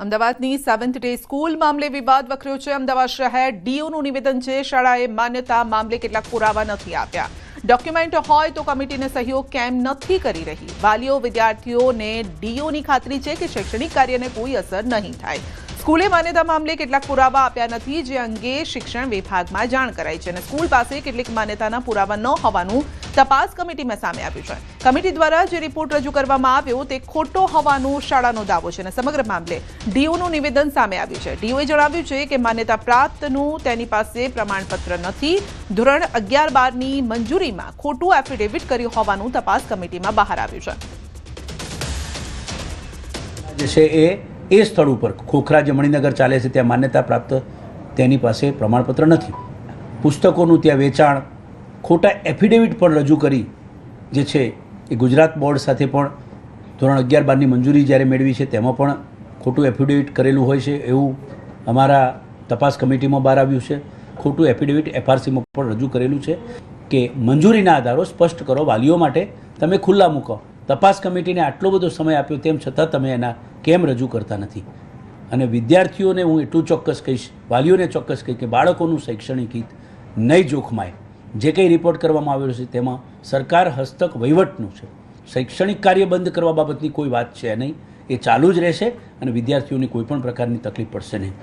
અમદાવાદની seventh day school મામલે વિવાદ વકર્યો છે। અમદાવાદ શહેર ડીઓનું નિવેદન છે, શાળાએ માન્યતા મામલે કેટલાક પુરાવા નથી આપ્યા। ડોક્યુમેન્ટ હોય તો કમિટીને સહયોગ કેમ નથી કરી રહી? વાલીઓ વિદ્યાર્થીઓને ડીઓની ખાતરી છે કે શૈક્ષણિક કાર્યને કોઈ અસર નહીં થાય। સ્કૂલે માન્યતા મામલે કેટલાક પુરાવા આપ્યા નથી, જે અંગે શિક્ષણ વિભાગમાં જાણ કરાઈ છે અને સ્કૂલ પાસે કેટલીક માન્યતાના પુરાવા ન હોવાનું તપાસ કમિટીમાં સામે આવ્યું છે। કમિટી દ્વારા જે રિપોર્ટ રજૂ કરવામાં આવ્યો તે ખોટો હોવાનું શાળાનો દાવો છે અને સમગ્ર મામલે ડીઓનું નિવેદન સામે આવ્યું છે। ડીઓએ જણાવ્યું છે કે માન્યતા પ્રાપ્તનું તેની પાસે પ્રમાણપત્ર નથી। ધોરણ 11-12ની મંજૂરીમાં ખોટું એફિડેવિટ કર્યું હોવાનું તપાસ કમિટીમાં બહાર આવ્યું છે। એ સ્થળ ઉપર ખોખરા જે મણિનગર ચાલે છે ત્યાં માન્યતા પ્રાપ્ત તેની પાસે પ્રમાણપત્ર નથી। પુસ્તકોનું ત્યાં વેચાણ ખોટા એફિડેવિટ પણ રજૂ કરી જે છે એ ગુજરાત બોર્ડ સાથે પણ ધોરણ 11-12ની મંજૂરી જ્યારે મેળવી છે તેમાં પણ ખોટું એફિડેવિટ કરેલું હોય છે એવું અમારા તપાસ કમિટીમાં બહાર આવ્યું છે। ખોટું એફિડેવિટ એફઆરસીમાં પણ રજૂ કરેલું છે કે મંજૂરીના આધારો સ્પષ્ટ કરો, વાલીઓ માટે તમે ખુલ્લા મૂકો। તપાસ કમિટીને આટલો બધો સમય આપ્યો તેમ છતાં તમે એના કેમ રજૂ કરતા નથી? અને વિદ્યાર્થીઓને હું એટલું ચોક્કસ કહીશ, વાલીઓને ચોક્કસ કહીશ કે બાળકોનું શૈક્ષણિક હિત નહીં જોખમાય। જે કંઈ રિપોર્ટ કરવામાં આવેલો છે તેમાં સરકાર હસ્તક વહીવટનું છે, શૈક્ષણિક કાર્ય બંધ કરવા બાબતની કોઈ વાત છે નહીં। એ ચાલુ જ રહેશે અને વિદ્યાર્થીઓની કોઈ પણ પ્રકારની તકલીફ પડશે નહીં।